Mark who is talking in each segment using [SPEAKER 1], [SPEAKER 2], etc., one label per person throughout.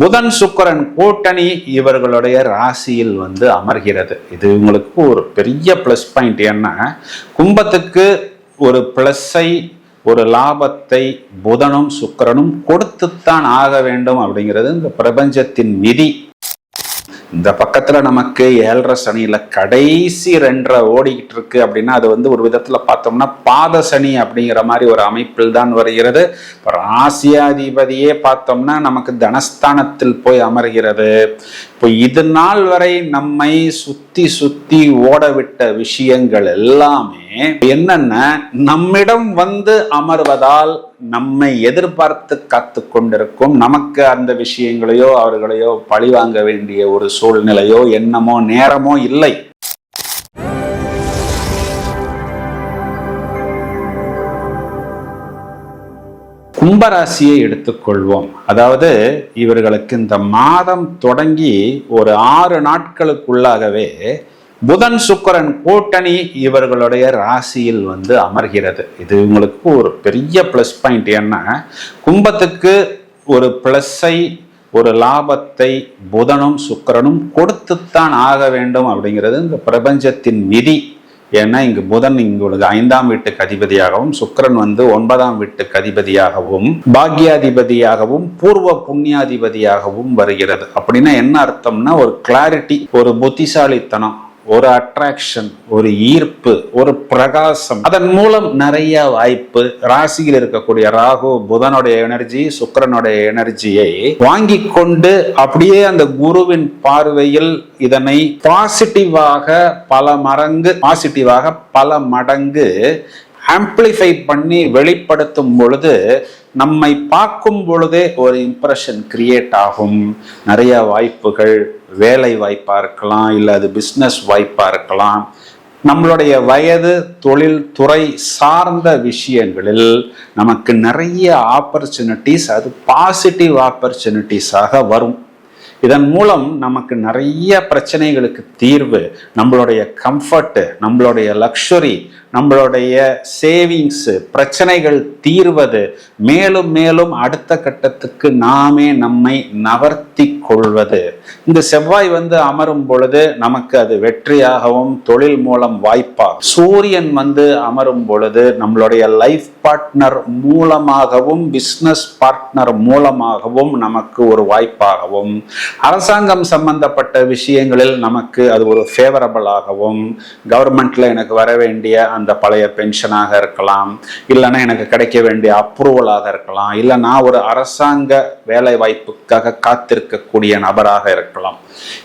[SPEAKER 1] புதன் சுக்கிரன் கூட்டணி இவர்களுடைய ராசியில் அமர்கிறது. இது உங்களுக்கு ஒரு பெரிய பிளஸ் பாயிண்ட். ஏன்னா கும்பத்துக்கு ஒரு பிளஸ்ஸை, ஒரு லாபத்தை புதனும் சுக்கிரனும் கொடுத்துத்தான் ஆக வேண்டும் அப்படிங்கிறது இந்த பிரபஞ்சத்தின் விதி. இந்த பக்கத்துல நமக்கு 7.5 சனியில கடைசி 2.5 ஓடிக்கிட்டு இருக்கு அப்படின்னா அது ஒரு விதத்துல பார்த்தோம்னா பாத சனி அப்படிங்கிற மாதிரி ஒரு அமைப்பில் தான் வருகிறது. ராசியாதிபதியே பார்த்தோம்னா நமக்கு தனஸ்தானத்தில் போய் அமர்கிறது. இப்போ இது நாள் வரை நம்மை சுத்தி சுத்தி ஓடவிட்ட விஷயங்கள் எல்லாமே என்னன்னா நம்மிடம் அமர்வதால் நம்மை எதிர்பார்த்து காத்து கொண்டிருக்கும். நமக்கு அந்த விஷயங்களையோ அவர்களையோ பழிவாங்க வேண்டிய ஒரு சூழ்நிலையோ எண்ணமோ நேரமோ இல்லை. கும்பராசியை எடுத்துக்கொள்வோம். அதாவது இவர்களுக்கு இந்த மாதம் தொடங்கி ஒரு 6 நாட்களுக்குள்ளாகவே புதன் சுக்கிரன் கூட்டணி இவர்களுடைய ராசியில் அமர்கிறது. இது உங்களுக்கு ஒரு பெரிய பிளஸ் பாயிண்ட். ஏன்னா கும்பத்துக்கு ஒரு பிளஸ்ஸை, ஒரு லாபத்தை புதனும் சுக்கிரனும் கொடுத்துத்தான் ஆக வேண்டும் அப்படிங்கிறது இந்த பிரபஞ்சத்தின் விதி. ஏன்னா இங்கு புதன் உங்களுக்கு 5ஆம் வீட்டுக்கு அதிபதியாகவும், சுக்கிரன் 9ஆம் வீட்டுக்கு அதிபதியாகவும், பாக்யாதிபதியாகவும், பூர்வ புண்ணியாதிபதியாகவும் வருகிறது. அப்படின்னா என்ன அர்த்தம்னா ஒரு கிளாரிட்டி, ஒரு புத்திசாலித்தனம், ஒரு அட்ராக்ஷன், ஒரு ஈர்ப்பு, ஒரு பிரகாசம், அதன் மூலம் நிறைய வாய்ப்பு. ராசியில் இருக்கக்கூடிய ராகு புதனுடைய எனர்ஜி, சுக்கிரனுடைய எனர்ஜியை வாங்கி கொண்டு அப்படியே அந்த குருவின் பார்வையில் இதனை பாசிட்டிவாக பல மடங்கு ஆம்பிளிஃபை பண்ணி வெளிப்படுத்தும் பொழுது நம்மை பார்க்கும் பொழுதே ஒரு இம்ப்ரெஷன் கிரியேட் ஆகும். நிறைய வாய்ப்புகள், வேலை வாய்ப்பா இருக்கலாம், இல்லை அது பிஸ்னஸ் வாய்ப்பா இருக்கலாம். நம்மளுடைய வயது, தொழில் துறை சார்ந்த விஷயங்களில் நமக்கு நிறைய ஆப்பர்ச்சுனிட்டிஸ், அது பாசிட்டிவ் ஆப்பர்ச்சுனிட்டிஸாக வரும். இதன் மூலம் நமக்கு நிறைய பிரச்சனைகளுக்கு தீர்வு, நம்மளுடைய கம்ஃபர்ட், நம்மளுடைய லக்ஸுரி, நம்மளுடைய சேவிங்ஸ், பிரச்சனைகள் தீர்வது, மேலும் மேலும் அடுத்த கட்டத்துக்கு நாமே நம்மை நகர்த்தி கொள்வது. இந்த செவ்வாய் அமரும் பொழுது நமக்கு அது வெற்றியாகவும் தொழில் மூலம் வாய்ப்பாகும். சூரியன் அமரும் பொழுது நம்மளுடைய லைஃப் பார்ட்னர் மூலமாகவும், பிசினஸ் பார்ட்னர் மூலமாகவும் நமக்கு ஒரு வாய்ப்பாகவும், அரசாங்கம் சம்பந்தப்பட்ட விஷயங்களில் நமக்கு அது ஒரு ஃபேவரபிளாகவும், கவர்மெண்ட்ல எனக்கு வர வேண்டிய அந்த பழைய பென்ஷனாக இருக்கலாம், இல்லைன்னா எனக்கு கிடைக்க வேண்டிய அப்ரூவலாக இருக்கலாம், இல்லை நான் ஒரு அரசாங்க வேலை வாய்ப்புக்காக காத்திருக்கக்கூடிய நபராக இருக்கலாம்.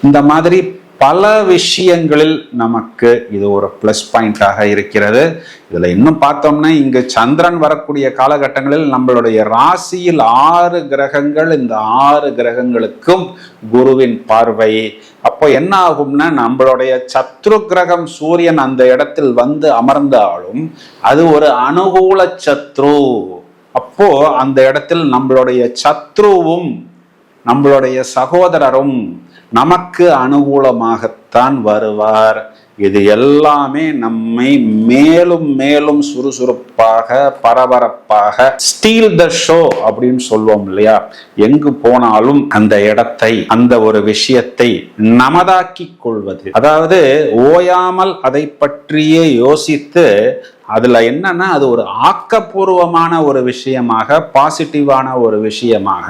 [SPEAKER 1] இந்த மாதிரி பல விஷயங்களில் நமக்கு இது ஒரு பிளஸ் பாயிண்டாக இருக்கிறது. இதுல இன்னும் பார்த்தோம்னா இங்கு சந்திரன் வரக்கூடிய காலகட்டங்களில் நம்மளுடைய ராசியில் 6 கிரகங்கள், இந்த 6 கிரகங்களுக்கும் குருவின் பார்வை. அப்போ என்ன ஆகும்னா நம்மளுடைய சத்ரு கிரகம் சூரியன் அந்த இடத்தில் அமர்ந்தாலும் அது ஒரு அனுகூல சத்ரு. அப்போ அந்த இடத்தில் நம்மளுடைய சத்ருவும் நம்மளுடைய சகோதரரும் நமக்கு அனுகூலமாகத்தான் வருவார். இது எல்லாமே நம்மை மேலும் மேலும் சுறுசுறுப்பாக, பரபரப்பாக, ஸ்டீல் த ஷோ அப்படின்னு சொல்லுவோம் இல்லையா, எங்கு போனாலும் அந்த இடத்தை, அந்த ஒரு விஷயத்தை நமதாக்கி கொள்வது. அதாவது ஓயாமல் அதை பற்றியே யோசித்து அதுல என்னன்னா அது ஒரு ஆக்கப்பூர்வமான ஒரு விஷயமாக, பாசிட்டிவான ஒரு விஷயமாக,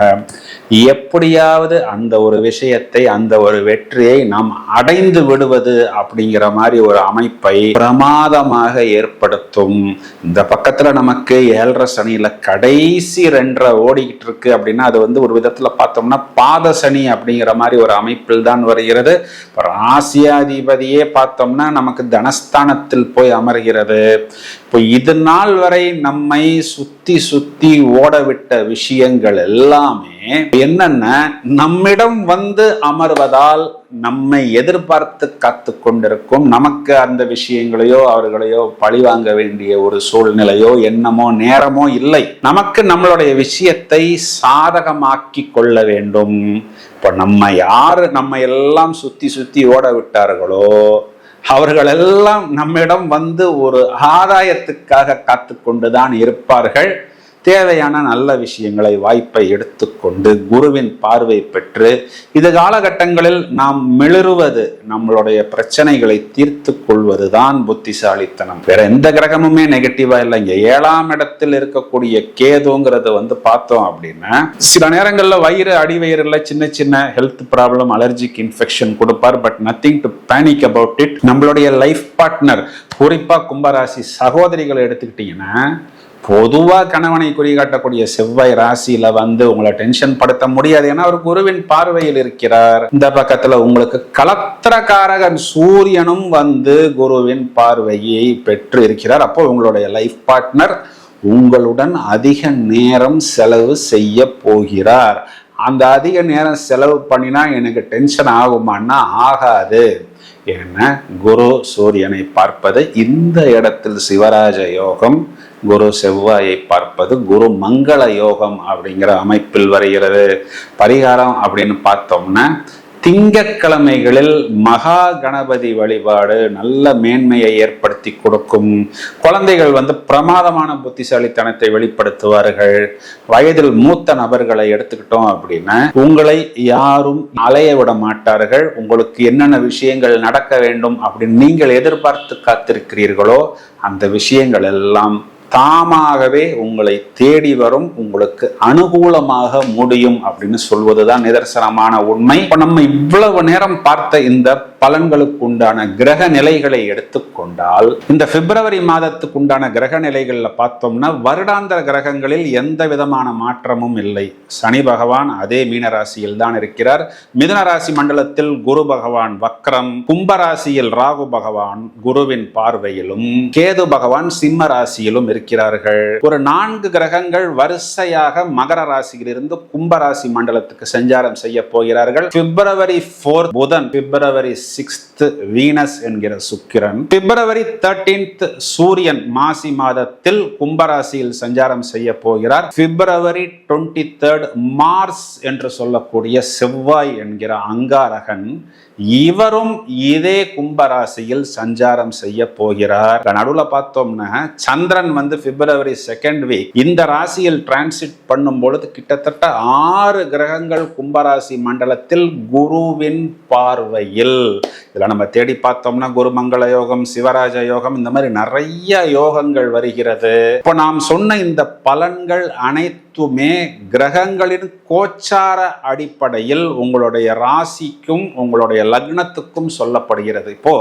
[SPEAKER 1] எப்படியாவது அந்த ஒரு விஷயத்தை, அந்த ஒரு வெற்றியை நாம் அடைந்து விடுவது அப்படிங்கிற மாதிரி ஒரு அமைப்பை பிரமாதமாக ஏற்படுத்தும். இந்த பக்கத்துல நமக்கு 7.5 சனியில கடைசி 2.5 ஓடிக்கிட்டு இருக்கு அப்படின்னா அது ஒரு விதத்துல பார்த்தோம்னா பாத சனி அப்படிங்கிற மாதிரி ஒரு அமைப்பில் தான் வருகிறது. ராசியாதிபதியே பார்த்தோம்னா நமக்கு தனஸ்தானத்தில் போய் அமர்கிறது. இப்போ இது நாள் வரை நம்மை சுத்தி சுத்தி ஓடவிட்ட விஷயங்கள் எல்லாமே என்னன்னா நம்மிடம் அமர்வதால் நம்மை எதிர்பார்த்து காத்து கொண்டிருக்கும். நமக்கு அந்த விஷயங்களையோ அவர்களையோ பழிவாங்க வேண்டிய ஒரு சூழ்நிலையோ எண்ணமோ நேரமோ இல்லை. நமக்கு நம்மளுடைய விஷயத்தை சாதகமாக்கி கொள்ள வேண்டும். இப்போ நம்ம எல்லாம் சுத்தி சுத்தி ஓட விட்டார்களோ அவர்கள் எல்லாம் நம்மிடம் ஒரு ஆதாயத்துக்காக காத்து கொண்டுதான் இருப்பார்கள். தேவையான நல்ல விஷயங்களை வாய்ப்பை எடுத்துக்கொண்டு குருவின் பார்வை பெற்று இது காலகட்டங்களில் நாம் மிளறுவது, நம்மளுடைய பிரச்சனைகளை தீர்த்து கொள்வதுதான் புத்திசாலித்தனம். வேற எந்த கிரகமுமே நெகட்டிவா இல்லை. இங்க 7ஆம் இடத்தில் இருக்கக்கூடிய கேதுங்கிறது பார்த்தோம் அப்படின்னா சில நேரங்கள்ல வயிறு அடிவயிறுல சின்ன சின்ன ஹெல்த் ப்ராப்ளம், அலர்ஜிக் இன்ஃபெக்ஷன் கொடுப்பார். But nothing to panic about it. நம்மளுடைய லைஃப் பார்ட்னர், குறிப்பா கும்பராசி சகோதரிகளை எடுத்துக்கிட்டீங்கன்னா, பொதுவா கணவனை குறிகாட்டக்கூடிய செவ்வாய் ராசியில உங்களை டென்ஷன் படுத்த முடியாது. ஏன்னா அவர் குருவின் பார்வையில் இருக்கிறார். இந்த பக்கத்துல உங்களுக்கு கலத்திரக்காரகன் சூரியனும் குருவின் பார்வையை பெற்று இருக்கிறார். அப்போ உங்களுடைய லைஃப் பார்ட்னர் உங்களுடன் அதிக நேரம் செலவு செய்ய போகிறார். அந்த அதிக நேரம் செலவு பண்ணினா எனக்கு டென்ஷன் ஆகுமான்னா ஆகாது. ஏன்னா குரு சூரியனை பார்ப்பது இந்த இடத்தில் சிவராஜ யோகம், குரு செவ்வாயை பார்ப்பது குரு மங்கள யோகம் அப்படிங்கிற அமைப்பில் வருகிறது. பரிகாரம் அப்படின்னு பார்த்தோம்னா, திங்கட்கிழமைகளில் மகா கணபதி வழிபாடு நல்ல மேன்மையை ஏற்படுத்தி கொடுக்கும். குழந்தைகள் பிரமாதமான புத்திசாலித்தனத்தை வெளிப்படுத்துவார்கள். வயதில் மூத்த நபர்களை எடுத்துக்கிட்டோம் அப்படின்னா, உங்களை யாரும் அலைய விட மாட்டார்கள். உங்களுக்கு என்னென்ன விஷயங்கள் நடக்க வேண்டும் அப்படின்னு நீங்கள் எதிர்பார்த்து காத்திருக்கிறீர்களோ அந்த விஷயங்கள் எல்லாம் தாமாகவே உங்களை தேடி வரும், உங்களுக்கு அனுகூலமாக முடியும் அப்படின்னு சொல்வதுதான் நிதர்சனமான உண்மை. இப்ப நம்ம இவ்வளவு நேரம் பார்த்த இந்த பலன்களுக்கு உண்டான கிரக நிலைகளை எடுத்துக்கொண்டால், இந்த பிப்ரவரி மாதத்துக்கு உண்டான கிரக நிலைகள்ல பார்த்தோம்னா வருடாந்திர கிரகங்களில் எந்த விதமான மாற்றமும் இல்லை. சனி பகவான் அதே மீனராசியில் தான் இருக்கிறார். மிதுன ராசி மண்டலத்தில் குரு பகவான் வக்ரம், கும்பராசியில் ராகு பகவான் குருவின் பார்வையிலும், கேது பகவான் சிம்ம ராசியிலும் இருக்கிறார்கள். ஒரு 4 கிரகங்கள் வரிசையாக மகர ராசியிலிருந்து கும்பராசி மண்டலத்துக்கு சஞ்சாரம் செய்ய போகிறார்கள். பிப்ரவரி 4 புதன், பிப்ரவரி 6 வீனஸ் என்கிற சுக்கிரன், பிப்ரவரி 13 சூரியன் மாசி மாதத்தில் கும்பராசியில் சஞ்சாரம் செய்ய போகிறார். பிப்ரவரி 23 மார்ஸ் என்று சொல்லக்கூடிய செவ்வாய் என்கிற அங்காரகன், இவரும் இதே கும்பராசியில் சஞ்சாரம் செய்ய போகிறார். நடுவுல பார்த்தோம்னா சந்திரன் பிப்ரவரி 2nd வீக் இந்த ராசியில் டிரான்சிட் பண்ணும் பொழுது கிட்டத்தட்ட 6 கிரகங்கள் கும்பராசி மண்டலத்தில் குருவின் பார்வையில். இதுல நம்ம தேடி பார்த்தோம்னா குரு மங்கள யோகம், சிவராஜ யோகம், இந்த மாதிரி நிறைய யோகங்கள் வருகிறது. இப்போ நாம் சொன்ன இந்த பலன்கள் அனைத்துமே கிரகங்களின் கோச்சார அடிப்படையில் உங்களுடைய ராசிக்கும் உங்களுடைய லக்னத்துக்கும் சொல்லப்படுகிறது. இப்போ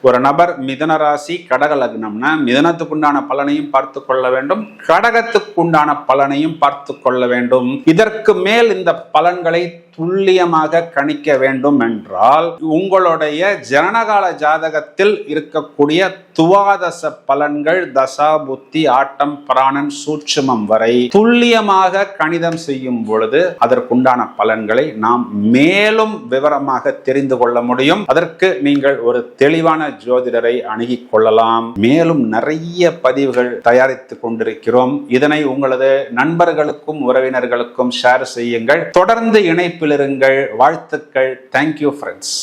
[SPEAKER 1] ஒரு நபர் மிதுன ராசி கடக லக்னம்னா மிதுனத்துக்குண்டான பலனையும் பார்த்து கொள்ள வேண்டும், கடகத்துக்குண்டான பலனையும் பார்த்து கொள்ள வேண்டும். இதற்கு மேல் இந்த பலன்களை துல்லியமாக கணிக்க வேண்டும் என்றால் உங்களுடைய ஜனனகால ஜாதகத்தில் இருக்கக்கூடிய துவாதச பலன்கள், தசா புத்தி, ஆட்டம் பிராணன் சூட்சுமம் வரை துல்லியமாக கணிதம் செய்யும் பொழுது அதற்குண்டான பலன்களை நாம் மேலும் விவரமாக தெரிந்து கொள்ள முடியும். அதற்கு நீங்கள் ஒரு தெளிவான ஜோதிடரை அணுகிக் கொள்ளலாம். மேலும் நிறைய பதிவுகள் தயாரித்துக் கொண்டிருக்கிறோம். இதனை உங்களது நண்பர்களுக்கும் உறவினர்களுக்கும் ஷேர் செய்யுங்கள். தொடர்ந்து இணைப்பில் இருங்கள். வாழ்த்துக்கள். Thank you friends.